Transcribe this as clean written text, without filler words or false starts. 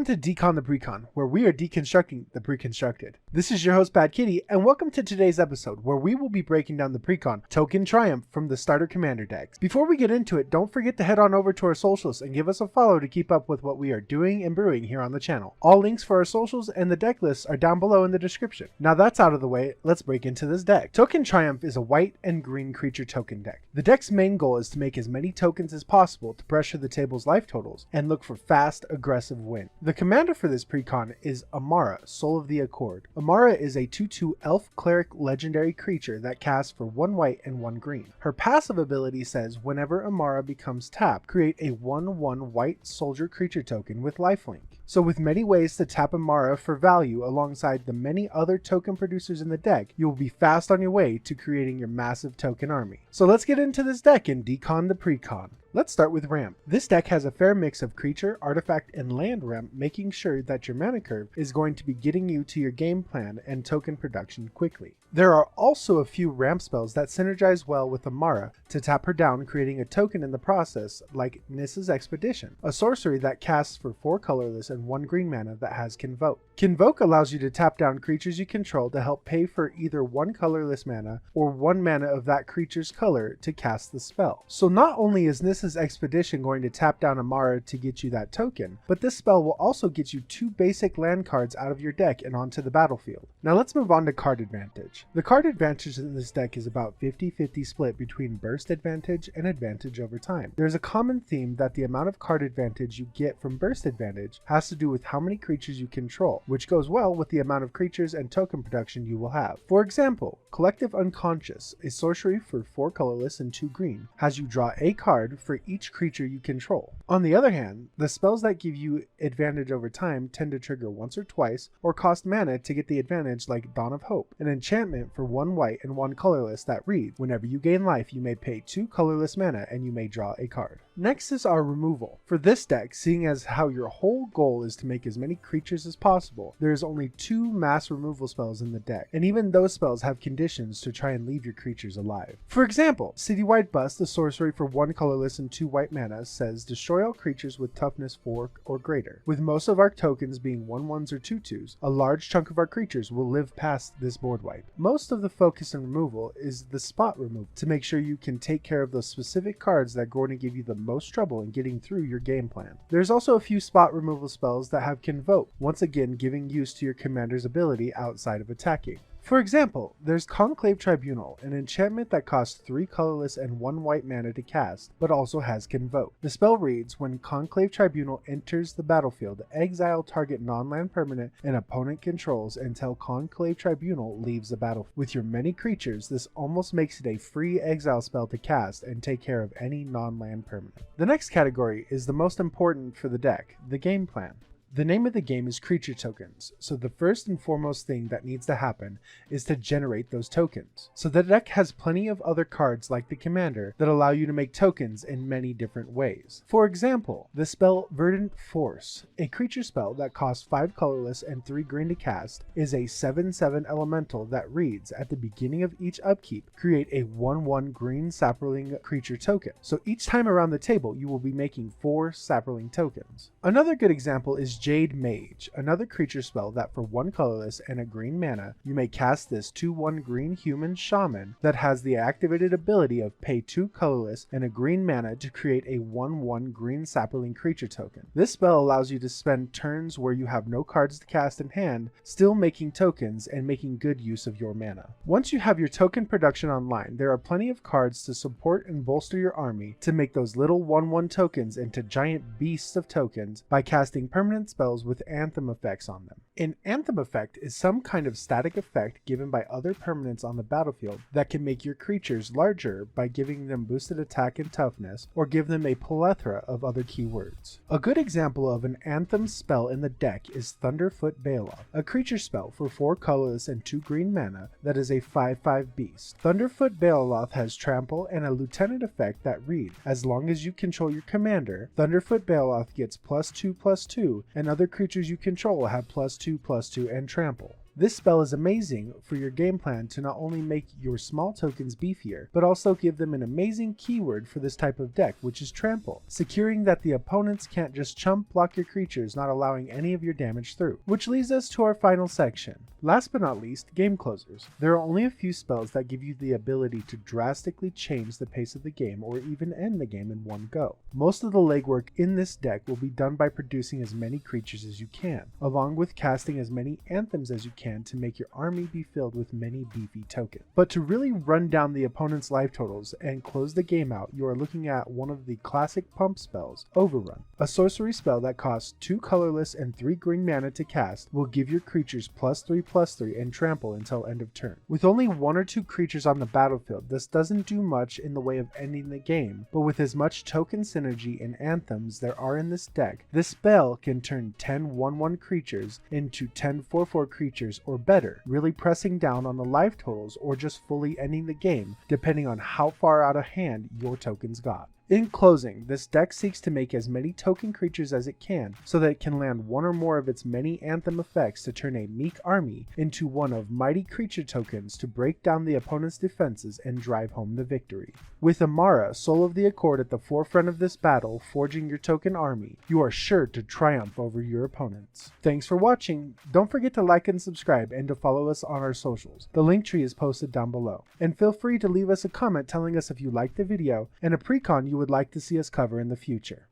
Welcome to Decon the Precon, where we are deconstructing the preconstructed. This is your host Bad Kitty, and welcome to today's episode, where we will be breaking down the Precon Token Triumph from the starter commander decks. Before we get into it, don't forget to head on over to our socials and give us a follow to keep up with what we are doing and brewing here on the channel. All links for our socials and the deck lists are down below in the description. Now that's out of the way, let's break into this deck. Token Triumph is a white and green creature token deck. The deck's main goal is to make as many tokens as possible to pressure the table's life totals and look for fast, aggressive wins. The commander for this precon is Amara, Soul of the Accord. Amara is a 2/2 elf cleric legendary creature that casts for 1 white and 1 green. Her passive ability says whenever Amara becomes tapped, create a 1/1 white soldier creature token with lifelink. So with many ways to tap Amara for value alongside the many other token producers in the deck, you will be fast on your way to creating your massive token army. So let's get into this deck and decon the precon. Let's start with ramp. This deck has a fair mix of creature, artifact, and land ramp, making sure that your mana curve is going to be getting you to your game plan and token production quickly. There are also a few ramp spells that synergize well with Amara to tap her down, creating a token in the process, like Nissa's Expedition, a sorcery that casts for 4 colorless and 1 green mana that has Convoke. Convoke allows you to tap down creatures you control to help pay for either 1 colorless mana or 1 mana of that creature's color to cast the spell. So not only is Nissa's Expedition going to tap down Amara to get you that token, but this spell will also get you 2 basic land cards out of your deck and onto the battlefield. Now let's move on to card advantage. The card advantage in this deck is about 50-50 split between burst advantage and advantage over time. There's a common theme that the amount of card advantage you get from burst advantage has to do with how many creatures you control, which goes well with the amount of creatures and token production you will have. For example, Collective Unconscious, a sorcery for 4 colorless and 2 green, has you draw a card for each creature you control. On the other hand, the spells that give you advantage over time tend to trigger once or twice or cost mana to get the advantage, like Dawn of Hope, an enchantment for 1 white and 1 colorless that reads, whenever you gain life you may pay 2 colorless mana and you may draw a card. Next is our removal. For this deck, seeing as how your whole goal is to make as many creatures as possible, there is only 2 mass removal spells in the deck, and even those spells have conditions to try and leave your creatures alive. For example, Citywide Bust, a sorcery for 1 colorless and 2 white mana, says destroy all creatures with toughness 4 or greater. With most of our tokens being 1/1s or 2/2s, a large chunk of our creatures will live past this board wipe. Most of the focus in removal is the spot removal to make sure you can take care of those specific cards that are going to give you the most trouble in getting through your game plan. There's also a few spot removal spells that have Convoke, once again giving use to your commander's ability outside of attacking. For example, there's Conclave Tribunal, an enchantment that costs 3 colorless and 1 white mana to cast, but also has Convoke. The spell reads, when Conclave Tribunal enters the battlefield, exile target non-land permanent an opponent controls until Conclave Tribunal leaves the battlefield. With your many creatures, this almost makes it a free exile spell to cast and take care of any non-land permanent. The next category is the most important for the deck, the game plan. The name of the game is creature tokens, so the first and foremost thing that needs to happen is to generate those tokens. So the deck has plenty of other cards like the commander that allow you to make tokens in many different ways. For example, the spell Verdant Force, a creature spell that costs 5 colorless and 3 green to cast, is a 7/7 elemental that reads, at the beginning of each upkeep, create a 1/1 green sapling creature token. So each time around the table you will be making 4 sapling tokens. Another good example is Jade Mage, another creature spell that for 1 colorless and a green mana, you may cast this 2/1 green human shaman that has the activated ability of pay 2 colorless and a green mana to create a 1/1 green sapling creature token. This spell allows you to spend turns where you have no cards to cast in hand, still making tokens and making good use of your mana. Once you have your token production online, there are plenty of cards to support and bolster your army to make those little 1/1 tokens into giant beasts of tokens by casting permanent spells with anthem effects on them. An anthem effect is some kind of static effect given by other permanents on the battlefield that can make your creatures larger by giving them boosted attack and toughness, or give them a plethora of other keywords. A good example of an anthem spell in the deck is Thunderfoot Baloth, a creature spell for 4 colorless and 2 green mana that is a 5/5 beast. Thunderfoot Baloth has trample and a lieutenant effect that read, as long as you control your commander, Thunderfoot Baloth gets +2/+2 and other creatures you control have +2/+2 and trample. This spell is amazing for your game plan to not only make your small tokens beefier, but also give them an amazing keyword for this type of deck, which is Trample, securing that the opponents can't just chump block your creatures, not allowing any of your damage through. Which leads us to our final section. Last but not least, game closers. There are only a few spells that give you the ability to drastically change the pace of the game or even end the game in one go. Most of the legwork in this deck will be done by producing as many creatures as you can, along with casting as many anthems as you can to make your army be filled with many beefy tokens. But to really run down the opponent's life totals and close the game out, you are looking at one of the classic pump spells, Overrun. A sorcery spell that costs 2 colorless and 3 green mana to cast will give your creatures +3/+3 and trample until end of turn. With only 1 or 2 creatures on the battlefield, this doesn't do much in the way of ending the game, but with as much token synergy and anthems there are in this deck, this spell can turn 10 1/1 creatures into 10 4/4 creatures or better, really pressing down on the life totals or just fully ending the game, depending on how far out of hand your tokens got. In closing, this deck seeks to make as many token creatures as it can so that it can land one or more of its many anthem effects to turn a meek army into one of mighty creature tokens to break down the opponent's defenses and drive home the victory. With Amara, Soul of the Accord, at the forefront of this battle, forging your token army, you are sure to triumph over your opponents. Thanks for watching. Don't forget to like and subscribe and to follow us on our socials. The link tree is posted down below. And feel free to leave us a comment telling us if you liked the video and a precon you would like to see us cover in the future.